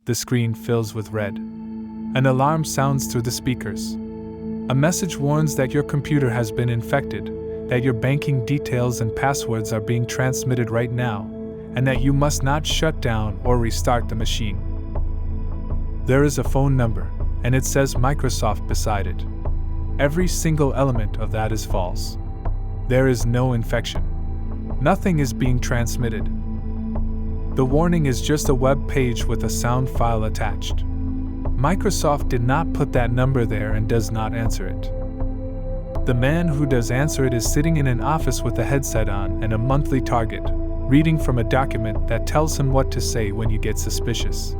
The screen fills with red. An alarm sounds through the speakers. A message warns that your computer has been infected, that your banking details and passwords are being transmitted right now, and that you must not shut down or restart the machine. There is a phone number, and it says Microsoft beside it. Every single element of that is false. There is no infection. Nothing is being transmitted. The warning is just a web page with a sound file attached. Microsoft did not put that number there and does not answer it. The man who does answer it is sitting in an office with a headset on and a monthly target, reading from a document that tells him what to say when you get suspicious.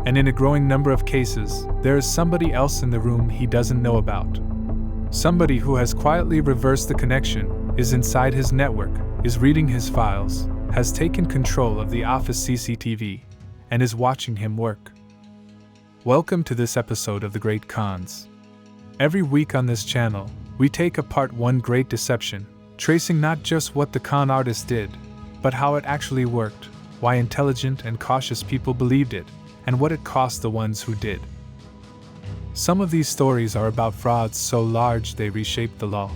And in a growing number of cases, there is somebody else in the room he doesn't know about. Somebody who has quietly reversed the connection, is inside his network, is reading his files, has taken control of the office CCTV, and is watching him work. Welcome to this episode of The Great Cons. Every week on this channel, we take apart one great deception, tracing not just what the con artist did, but how it actually worked, why intelligent and cautious people believed it, and what it cost the ones who did. Some of these stories are about frauds so large they reshaped the law.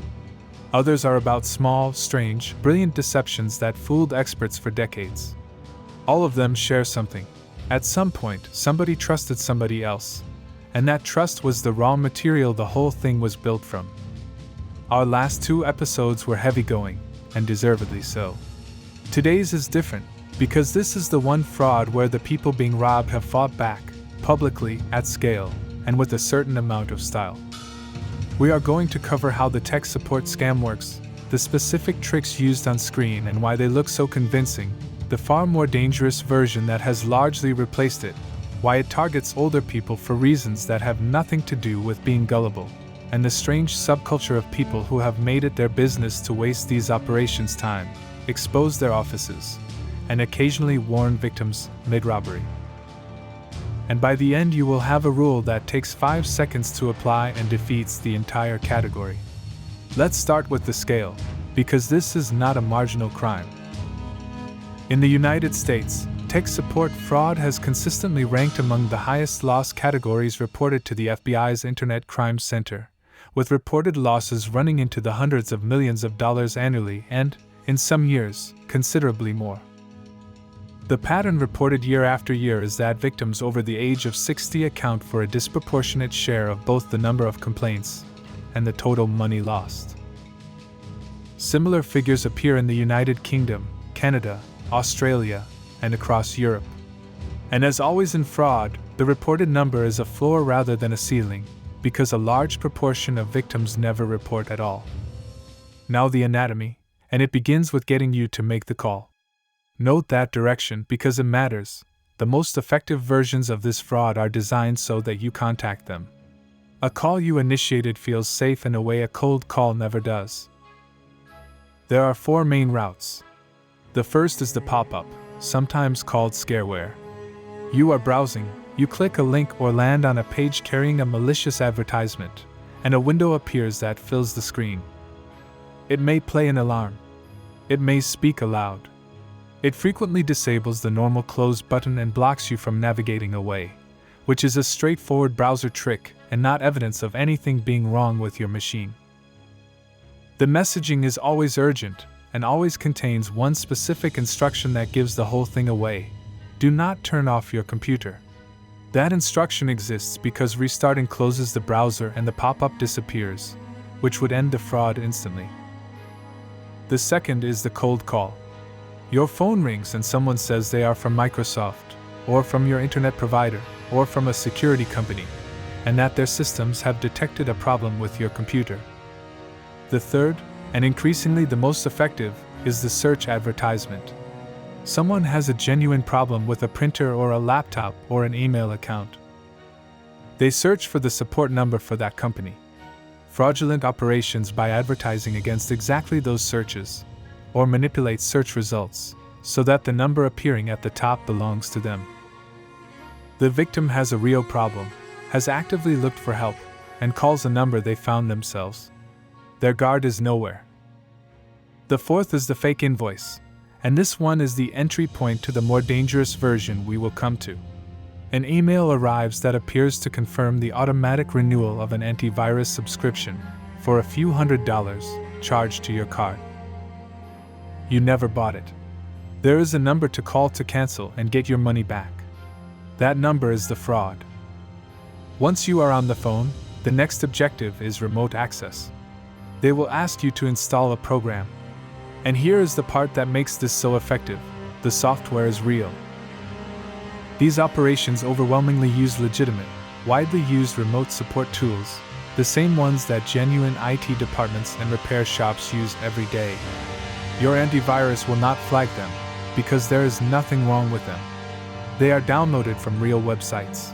Others are about small, strange, brilliant deceptions that fooled experts for decades. All of them share something. At some point, somebody trusted somebody else, and that trust was the raw material the whole thing was built from. Our last two episodes were heavy-going, and deservedly so. Today's is different, because this is the one fraud where the people being robbed have fought back, publicly, at scale, and with a certain amount of style. We are going to cover how the tech support scam works, the specific tricks used on screen and why they look so convincing, the far more dangerous version that has largely replaced it, why it targets older people for reasons that have nothing to do with being gullible, and the strange subculture of people who have made it their business to waste these operations' time, expose their offices, and occasionally warn victims mid-robbery. And by the end you will have a rule that takes 5 seconds to apply and defeats the entire category. Let's start with the scale, because this is not a marginal crime. In the United States, tech support fraud has consistently ranked among the highest loss categories reported to the FBI's Internet Crime Center, with reported losses running into the hundreds of millions of dollars annually and, in some years, considerably more. The pattern reported year after year is that victims over the age of 60 account for a disproportionate share of both the number of complaints and the total money lost. Similar figures appear in the United Kingdom, Canada, Australia, and across Europe. And as always in fraud, the reported number is a floor rather than a ceiling, because a large proportion of victims never report at all. Now the anatomy, and it begins with getting you to make the call. Note that direction because it matters. The most effective versions of this fraud are designed so that you contact them. A call you initiated feels safe in a way a cold call never does. There are 4 main routes. The first is the pop-up, sometimes called scareware. You are browsing, you click a link or land on a page carrying a malicious advertisement, and a window appears that fills the screen. It may play an alarm. It may speak aloud. It frequently disables the normal close button and blocks you from navigating away, which is a straightforward browser trick and not evidence of anything being wrong with your machine. The messaging is always urgent and always contains one specific instruction that gives the whole thing away. Do not turn off your computer. That instruction exists because restarting closes the browser and the pop-up disappears, which would end the fraud instantly. The second is the cold call. Your phone rings and someone says they are from Microsoft, or from your internet provider, or from a security company, and that their systems have detected a problem with your computer. The third, and increasingly the most effective, is the search advertisement. Someone has a genuine problem with a printer or a laptop or an email account. They search for the support number for that company. Fraudulent operations by advertising against exactly those searches, or manipulate search results, so that the number appearing at the top belongs to them. The victim has a real problem, has actively looked for help, and calls a number they found themselves. Their guard is nowhere. The fourth is the fake invoice, and this one is the entry point to the more dangerous version we will come to. An email arrives that appears to confirm the automatic renewal of an antivirus subscription for a few $100 charged to your card. You never bought it. There is a number to call to cancel and get your money back. That number is the fraud. Once you are on the phone, the next objective is remote access. They will ask you to install a program. And here is the part that makes this so effective: the software is real. These operations overwhelmingly use legitimate, widely used remote support tools, the same ones that genuine IT departments and repair shops use every day. Your antivirus will not flag them, because there is nothing wrong with them. They are downloaded from real websites.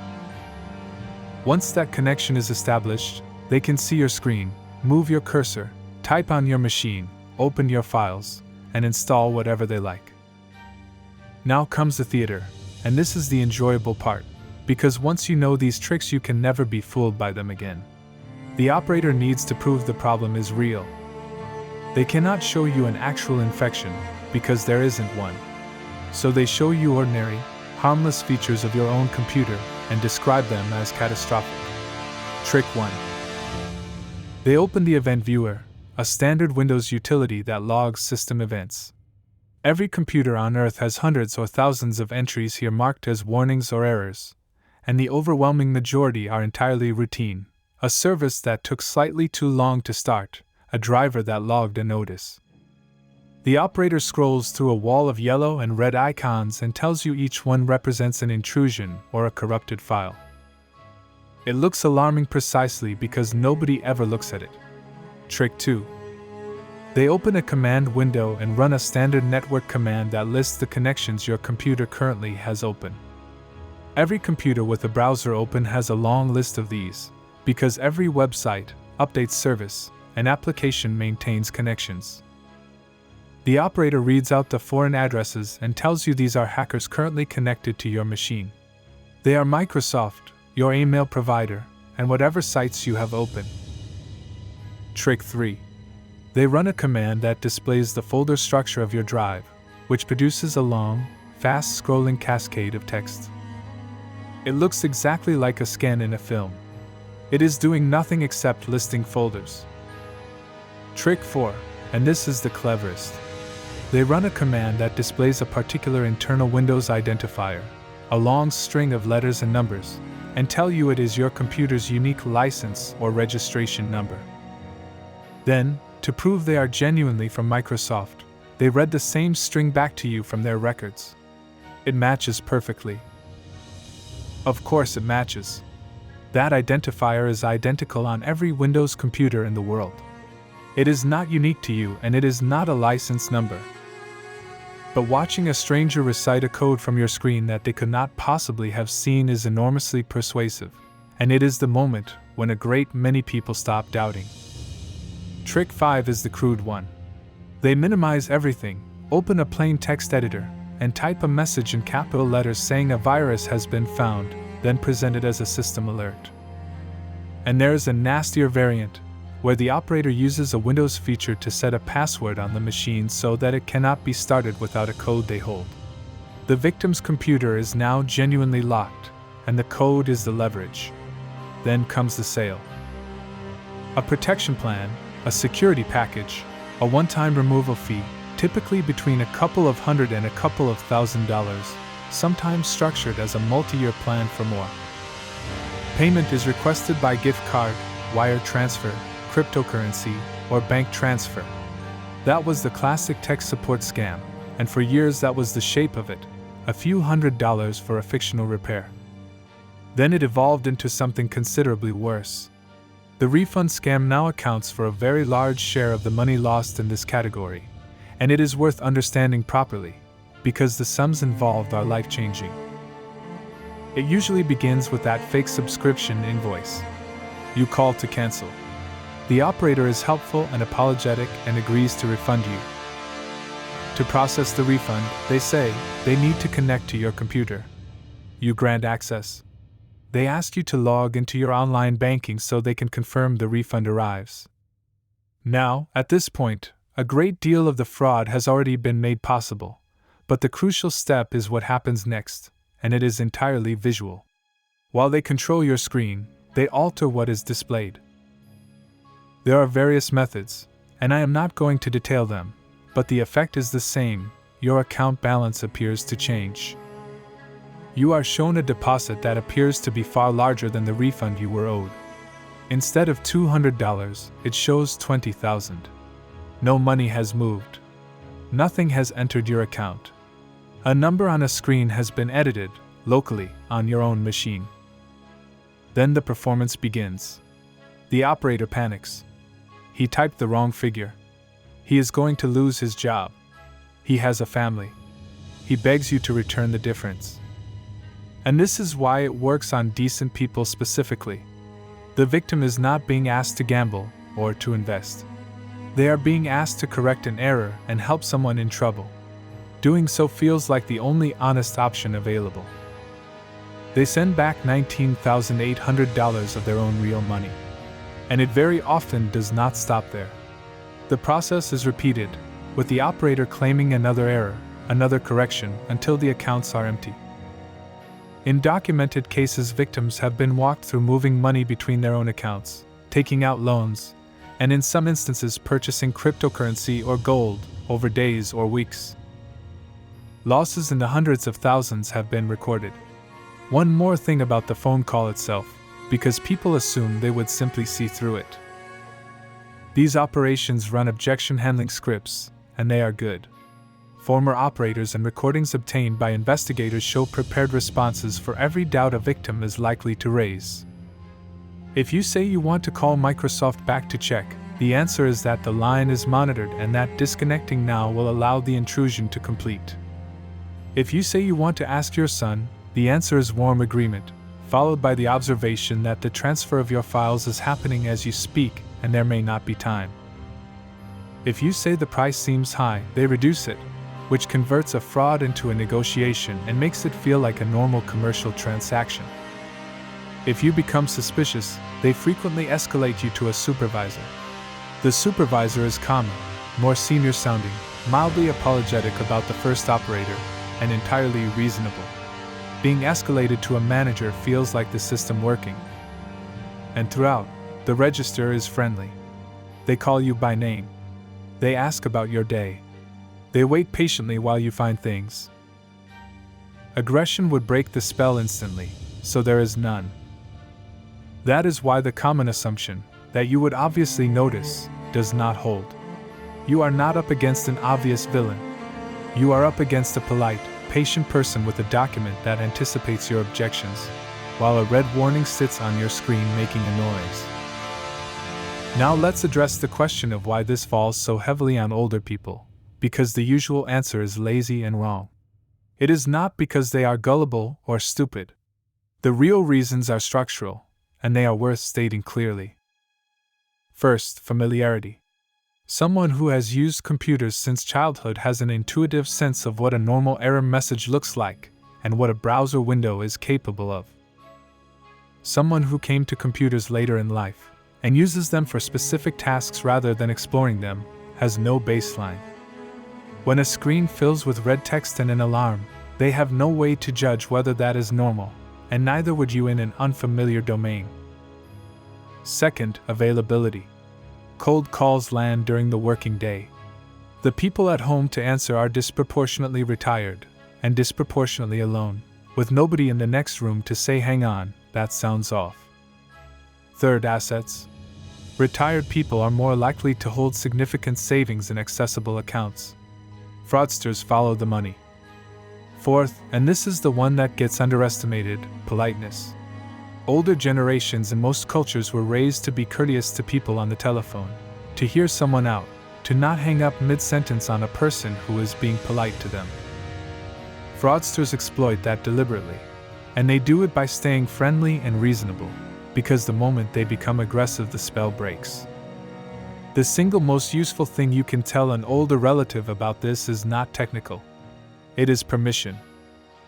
Once that connection is established, they can see your screen, move your cursor, type on your machine, open your files, and install whatever they like. Now comes the theater, and this is the enjoyable part, because once you know these tricks you can never be fooled by them again. The operator needs to prove the problem is real. They cannot show you an actual infection, because there isn't one. So they show you ordinary, harmless features of your own computer and describe them as catastrophic. Trick 1. They open the Event Viewer, a standard Windows utility that logs system events. Every computer on Earth has hundreds or thousands of entries here marked as warnings or errors, and the overwhelming majority are entirely routine: a service that took slightly too long to start, a driver that logged a notice. The operator scrolls through a wall of yellow and red icons and tells you each one represents an intrusion or a corrupted file. It looks alarming precisely because nobody ever looks at it. Trick 2. They open a command window and run a standard network command that lists the connections your computer currently has open. Every computer with a browser open has a long list of these, because every website, updates service, and application maintains connections. The operator reads out the foreign addresses and tells you these are hackers currently connected to your machine. They are Microsoft, your email provider, and whatever sites you have open. Trick 3. They run a command that displays the folder structure of your drive, which produces a long, fast-scrolling cascade of text. It looks exactly like a scan in a film. It is doing nothing except listing folders. Trick 4, and this is the cleverest. They run a command that displays a particular internal Windows identifier, a long string of letters and numbers, and tell you it is your computer's unique license or registration number. Then, to prove they are genuinely from Microsoft, they read the same string back to you from their records. It matches perfectly. Of course it matches. That identifier is identical on every Windows computer in the world. It is not unique to you and it is not a license number. But watching a stranger recite a code from your screen that they could not possibly have seen is enormously persuasive, and it is the moment when a great many people stop doubting. Trick 5 is the crude one. They minimize everything, open a plain text editor, and type a message in capital letters saying a virus has been found, then present it as a system alert. And there is a nastier variant, where the operator uses a Windows feature to set a password on the machine so that it cannot be started without a code they hold. The victim's computer is now genuinely locked, and the code is the leverage. Then comes the sale. A protection plan, a security package, a one-time removal fee, typically between a couple of $100 and a couple of $1,000, sometimes structured as a multi-year plan for more. Payment is requested by gift card, wire transfer, cryptocurrency, or bank transfer. That was the classic tech support scam, and for years that was the shape of it, a few $100s for a fictional repair. Then it evolved into something considerably worse. The refund scam now accounts for a very large share of the money lost in this category, and it is worth understanding properly, because the sums involved are life-changing. It usually begins with that fake subscription invoice. You call to cancel. The operator is helpful and apologetic and agrees to refund you. To process the refund, they say, they need to connect to your computer. You grant access. They ask you to log into your online banking so they can confirm the refund arrives. Now, at this point, a great deal of the fraud has already been made possible, but the crucial step is what happens next, and it is entirely visual. While they control your screen, they alter what is displayed. There are various methods, and I am not going to detail them, but the effect is the same: your account balance appears to change. You are shown a deposit that appears to be far larger than the refund you were owed. Instead of $200, it shows $20,000. No money has moved. Nothing has entered your account. A number on a screen has been edited, locally, on your own machine. Then the performance begins. The operator panics. He typed the wrong figure. He is going to lose his job. He has a family. He begs you to return the difference. And this is why it works on decent people specifically. The victim is not being asked to gamble or to invest. They are being asked to correct an error and help someone in trouble. Doing so feels like the only honest option available. They send back $19,800 of their own real money. And it very often does not stop there. The process is repeated, with the operator claiming another error, another correction, until the accounts are empty. In documented cases, victims have been walked through moving money between their own accounts, taking out loans, and in some instances purchasing cryptocurrency or gold over days or weeks. Losses in the hundreds of thousands have been recorded. One more thing about the phone call itself, because people assume they would simply see through it. These operations run objection handling scripts, and they are good. Former operators and recordings obtained by investigators show prepared responses for every doubt a victim is likely to raise. If you say you want to call Microsoft back to check, the answer is that the line is monitored and that disconnecting now will allow the intrusion to complete. If you say you want to ask your son, the answer is warm agreement, followed by the observation that the transfer of your files is happening as you speak and there may not be time. If you say the price seems high, they reduce it, which converts a fraud into a negotiation and makes it feel like a normal commercial transaction. If you become suspicious, they frequently escalate you to a supervisor. The supervisor is calmer, more senior sounding, mildly apologetic about the first operator, and entirely reasonable. Being escalated to a manager feels like the system working. And throughout, the register is friendly. They call you by name. They ask about your day. They wait patiently while you find things. Aggression would break the spell instantly, so there is none. That is why the common assumption, that you would obviously notice, does not hold. You are not up against an obvious villain. You are up against a polite, patient person with a document that anticipates your objections, while a red warning sits on your screen making a noise. Now let's address the question of why this falls so heavily on older people. Because the usual answer is lazy and wrong. It is not because they are gullible or stupid. The real reasons are structural, and they are worth stating clearly. First, familiarity. Someone who has used computers since childhood has an intuitive sense of what a normal error message looks like, and what a browser window is capable of. Someone who came to computers later in life, and uses them for specific tasks rather than exploring them, has no baseline. When a screen fills with red text and an alarm, they have no way to judge whether that is normal, and neither would you in an unfamiliar domain. Second, availability. Cold calls land during the working day. The people at home to answer are disproportionately retired, and disproportionately alone, with nobody in the next room to say hang on, that sounds off. Third, assets. Retired people are more likely to hold significant savings in accessible accounts. Fraudsters follow the money. Fourth, and this is the one that gets underestimated, politeness. Older generations in most cultures were raised to be courteous to people on the telephone, to hear someone out, to not hang up mid-sentence on a person who is being polite to them. Fraudsters exploit that deliberately, and they do it by staying friendly and reasonable, because the moment they become aggressive the spell breaks. The single most useful thing you can tell an older relative about this is not technical. It is permission.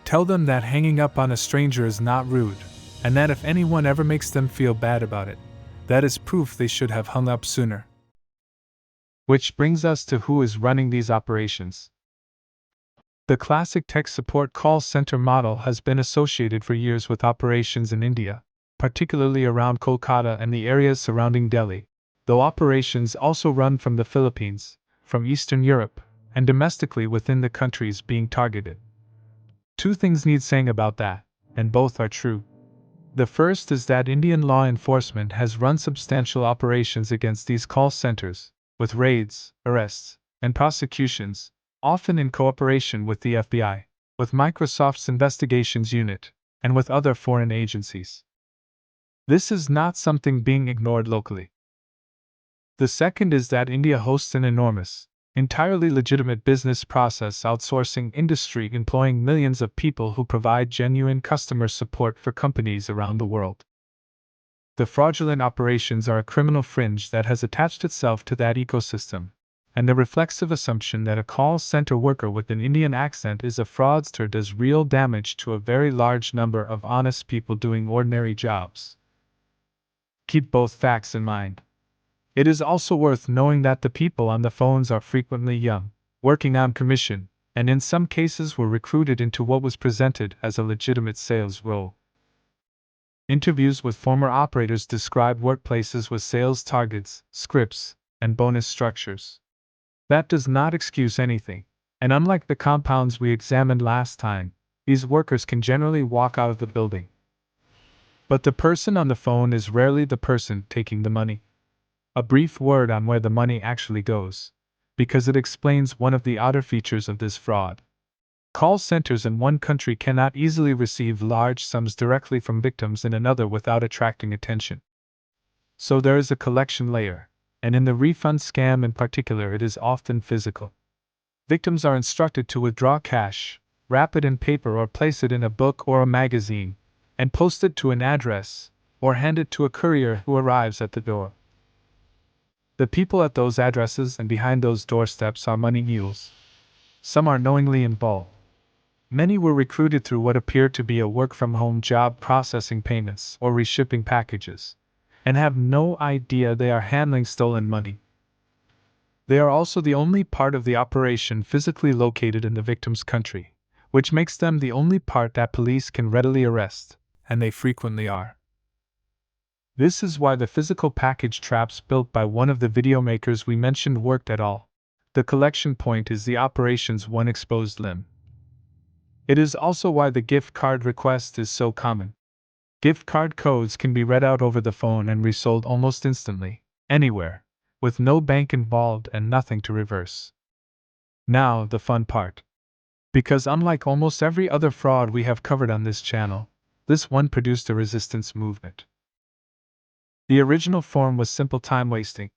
Tell them that hanging up on a stranger is not rude, and that if anyone ever makes them feel bad about it, that is proof they should have hung up sooner. Which brings us to who is running these operations. The classic tech support call center model has been associated for years with operations in India, particularly around Kolkata and the areas surrounding Delhi, though operations also run from the Philippines, from Eastern Europe, and domestically within the countries being targeted. Two things need saying about that, and both are true. The first is that Indian law enforcement has run substantial operations against these call centers, with raids, arrests, and prosecutions, often in cooperation with the FBI, with Microsoft's investigations unit, and with other foreign agencies. This is not something being ignored locally. The second is that India hosts an enormous, entirely legitimate business process outsourcing industry employing millions of people who provide genuine customer support for companies around the world. The fraudulent operations are a criminal fringe that has attached itself to that ecosystem, and the reflexive assumption that a call center worker with an Indian accent is a fraudster does real damage to a very large number of honest people doing ordinary jobs. Keep both facts in mind. It is also worth knowing that the people on the phones are frequently young, working on commission, and in some cases were recruited into what was presented as a legitimate sales role. Interviews with former operators describe workplaces with sales targets, scripts, and bonus structures. That does not excuse anything, and unlike the compounds we examined last time, these workers can generally walk out of the building. But the person on the phone is rarely the person taking the money. A brief word on where the money actually goes, because it explains one of the outer features of this fraud. Call centers in one country cannot easily receive large sums directly from victims in another without attracting attention. So there is a collection layer, and in the refund scam in particular it is often physical. Victims are instructed to withdraw cash, wrap it in paper or place it in a book or a magazine, and post it to an address, or hand it to a courier who arrives at the door. The people at those addresses and behind those doorsteps are money mules. Some are knowingly involved. Many were recruited through what appeared to be a work-from-home job processing payments or reshipping packages, and have no idea they are handling stolen money. They are also the only part of the operation physically located in the victim's country, which makes them the only part that police can readily arrest, and they frequently are. This is why the physical package traps built by one of the videomakers we mentioned worked at all. The collection point is the operation's one exposed limb. It is also why the gift card request is so common. Gift card codes can be read out over the phone and resold almost instantly, anywhere, with no bank involved and nothing to reverse. Now, the fun part. Because unlike almost every other fraud we have covered on this channel, this one produced a resistance movement. The original form was simple time wasting.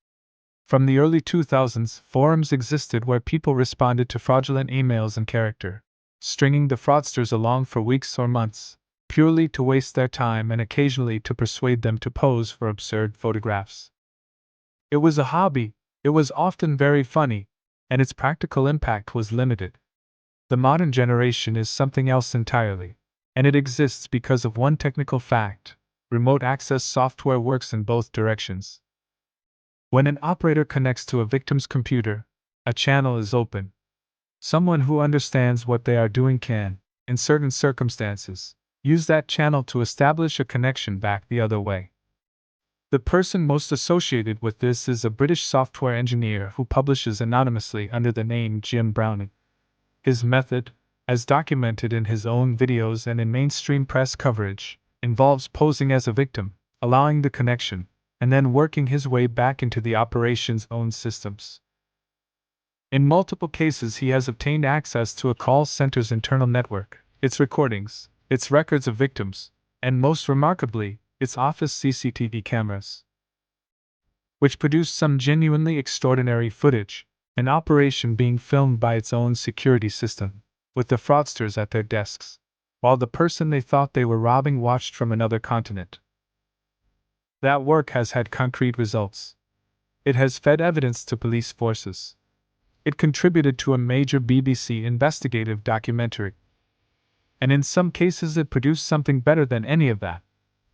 From the early 2000s, forums existed where people responded to fraudulent emails in character, stringing the fraudsters along for weeks or months, purely to waste their time and occasionally to persuade them to pose for absurd photographs. It was a hobby, it was often very funny, and its practical impact was limited. The modern generation is something else entirely, and it exists because of one technical fact: remote access software works in both directions. When an operator connects to a victim's computer, a channel is open. Someone who understands what they are doing can, in certain circumstances, use that channel to establish a connection back the other way. The person most associated with this is a British software engineer who publishes anonymously under the name Jim Browning. His method, as documented in his own videos and in mainstream press coverage, involves posing as a victim, allowing the connection, and then working his way back into the operation's own systems. In multiple cases he has obtained access to a call center's internal network, its recordings, its records of victims, and most remarkably, its office CCTV cameras, which produced some genuinely extraordinary footage, an operation being filmed by its own security system, with the fraudsters at their desks, while the person they thought they were robbing watched from another continent. That work has had concrete results. It has fed evidence to police forces. It contributed to a major BBC investigative documentary. And in some cases it produced something better than any of that,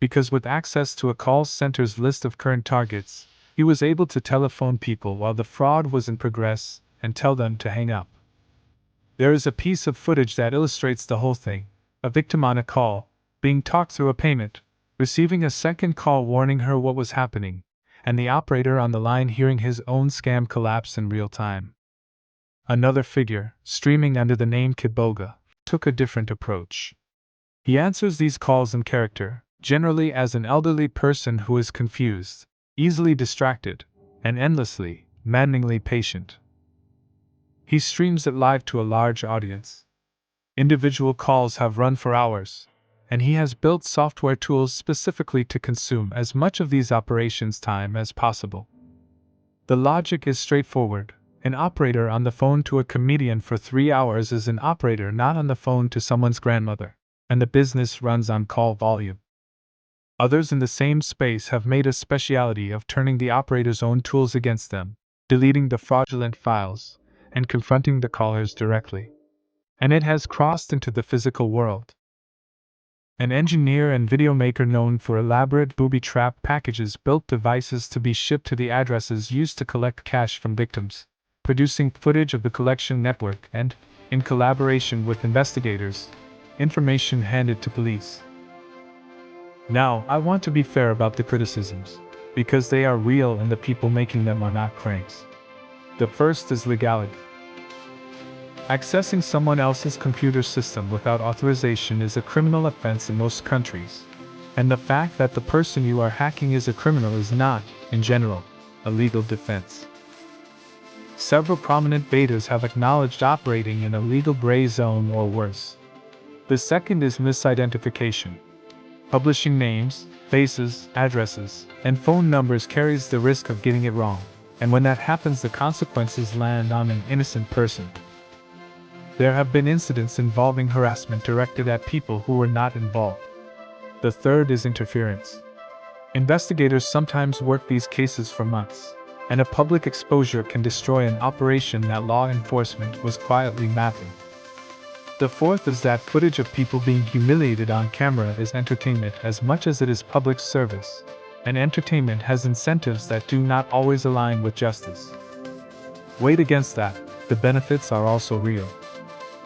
because with access to a call center's list of current targets, he was able to telephone people while the fraud was in progress and tell them to hang up. There is a piece of footage that illustrates the whole thing: a victim on a call, being talked through a payment, receiving a second call warning her what was happening, and the operator on the line hearing his own scam collapse in real time. Another figure, streaming under the name Kiboga, took a different approach. He answers these calls in character, generally as an elderly person who is confused, easily distracted, and endlessly, maddeningly patient. He streams it live to a large audience. Individual calls have run for hours, and he has built software tools specifically to consume as much of these operations' time as possible. The logic is straightforward. An operator on the phone to a comedian for 3 hours is an operator not on the phone to someone's grandmother, and the business runs on call volume. Others in the same space have made a specialty of turning the operator's own tools against them, deleting the fraudulent files, and confronting the callers directly. And it has crossed into the physical world. An engineer and videomaker known for elaborate booby-trap packages built devices to be shipped to the addresses used to collect cash from victims, producing footage of the collection network and, in collaboration with investigators, information handed to police. Now, I want to be fair about the criticisms, because they are real and the people making them are not cranks. The first is legality. Accessing someone else's computer system without authorization is a criminal offense in most countries, and the fact that the person you are hacking is a criminal is not, in general, a legal defense. Several prominent betas have acknowledged operating in a legal gray zone or worse. The second is misidentification. Publishing names, faces, addresses, and phone numbers carries the risk of getting it wrong, and when that happens, the consequences land on an innocent person. There have been incidents involving harassment directed at people who were not involved. The third is interference. Investigators sometimes work these cases for months, and a public exposure can destroy an operation that law enforcement was quietly mapping. The fourth is that footage of people being humiliated on camera is entertainment as much as it is public service, and entertainment has incentives that do not always align with justice. Weighed against that, the benefits are also real.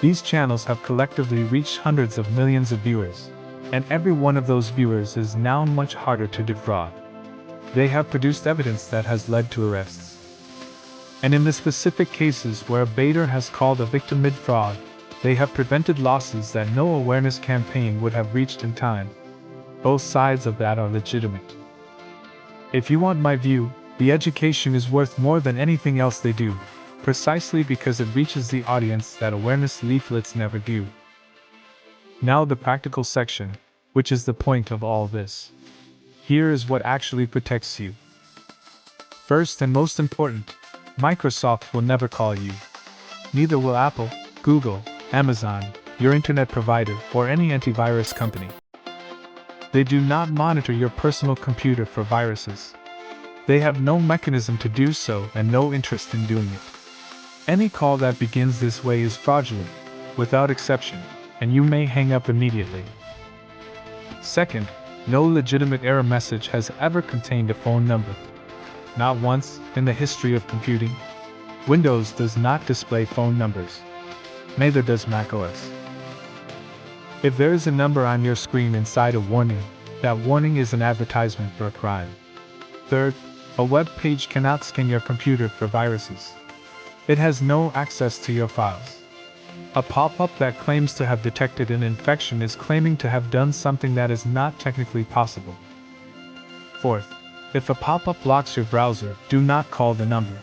These channels have collectively reached hundreds of millions of viewers, and every one of those viewers is now much harder to defraud. They have produced evidence that has led to arrests. And in the specific cases where a baiter has called a victim mid-fraud, they have prevented losses that no awareness campaign would have reached in time. Both sides of that are legitimate. If you want my view, the education is worth more than anything else they do, precisely because it reaches the audience that awareness leaflets never do. Now the practical section, which is the point of all this. Here is what actually protects you. First and most important, Microsoft will never call you. Neither will Apple, Google, Amazon, your internet provider, or any antivirus company. They do not monitor your personal computer for viruses. They have no mechanism to do so and no interest in doing it. Any call that begins this way is fraudulent, without exception, and you may hang up immediately. Second, no legitimate error message has ever contained a phone number. Not once in the history of computing. Windows does not display phone numbers. Neither does macOS. If there is a number on your screen inside a warning, that warning is an advertisement for a crime. Third, a web page cannot scan your computer for viruses. It has no access to your files. A pop-up that claims to have detected an infection is claiming to have done something that is not technically possible. Fourth, if a pop-up blocks your browser, do not call the number.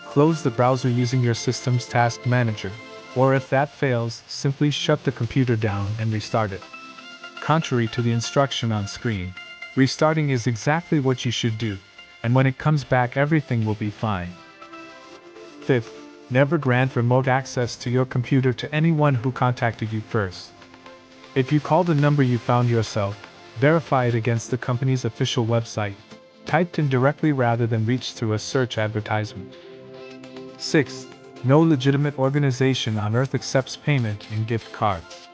Close the browser using your system's task manager, or if that fails, simply shut the computer down and restart it. Contrary to the instruction on screen, restarting is exactly what you should do, and when it comes back everything will be fine. Fifth, never grant remote access to your computer to anyone who contacted you first. If you call the number you found yourself, verify it against the company's official website, typed in directly rather than reached through a search advertisement. Sixth, no legitimate organization on earth accepts payment in gift cards.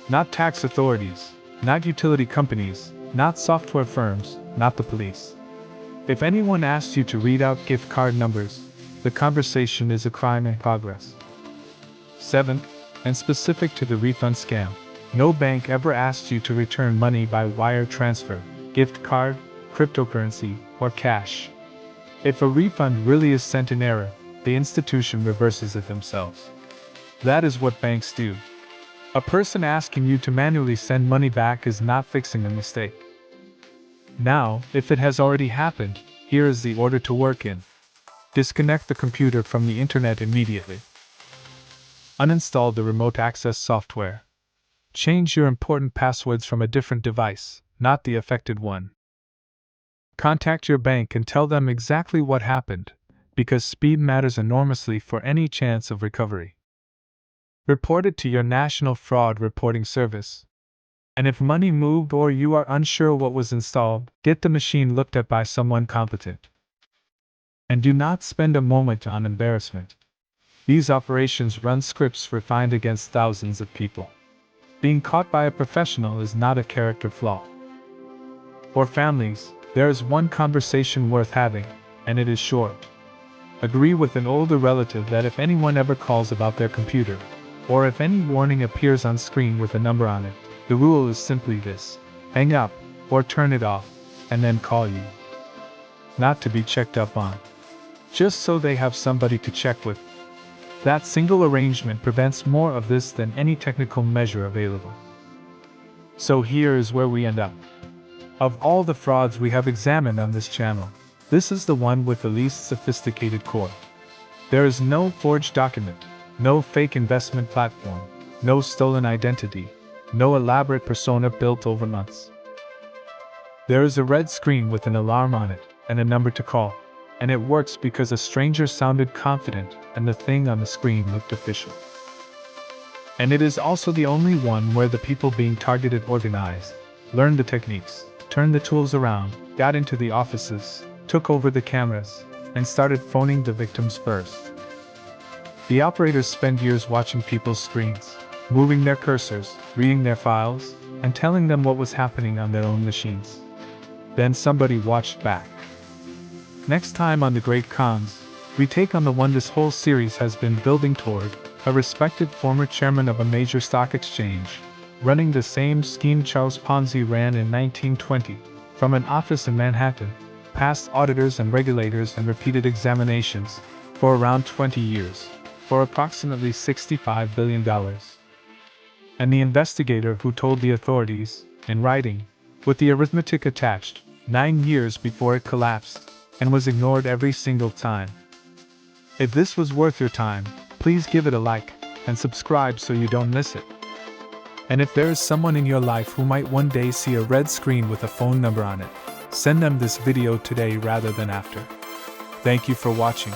Not tax authorities, not utility companies, not software firms, not the police. If anyone asks you to read out gift card numbers, the conversation is a crime in progress. 7th, and specific to the refund scam. No bank ever asks you to return money by wire transfer, gift card, cryptocurrency, or cash. If a refund really is sent in error, the institution reverses it themselves. That is what banks do. A person asking you to manually send money back is not fixing a mistake. Now, if it has already happened, here is the order to work in. Disconnect the computer from the internet immediately. Uninstall the remote access software. Change your important passwords from a different device, not the affected one. Contact your bank and tell them exactly what happened, because speed matters enormously for any chance of recovery. Report it to your National Fraud Reporting Service. And if money moved or you are unsure what was installed, get the machine looked at by someone competent. And do not spend a moment on embarrassment. These operations run scripts refined against thousands of people. Being caught by a professional is not a character flaw. For families, there is one conversation worth having, and it is short. Agree with an older relative that if anyone ever calls about their computer, or if any warning appears on screen with a number on it, the rule is simply this: hang up, or turn it off, and then call you. Not to be checked up on. Just so they have somebody to check with. That single arrangement prevents more of this than any technical measure available. So here is where we end up. Of all the frauds we have examined on this channel, this is the one with the least sophisticated core. There is no forged document, no fake investment platform, no stolen identity, no elaborate persona built over months. There is a red screen with an alarm on it, and a number to call. And it works because a stranger sounded confident and the thing on the screen looked official. And it is also the only one where the people being targeted organized, learned the techniques, turned the tools around, got into the offices, took over the cameras, and started phoning the victims first. The operators spend years watching people's screens, moving their cursors, reading their files, and telling them what was happening on their own machines. Then somebody watched back. Next time on The Great Cons, we take on the one this whole series has been building toward, a respected former chairman of a major stock exchange, running the same scheme Charles Ponzi ran in 1920, from an office in Manhattan, past auditors and regulators and repeated examinations, for around 20 years, for approximately $65 billion. And the investigator who told the authorities, in writing, with the arithmetic attached, 9 years before it collapsed, and was ignored every single time. If this was worth your time, please give it a like, and subscribe so you don't miss it. And if there is someone in your life who might one day see a red screen with a phone number on it, send them this video today rather than after. Thank you for watching.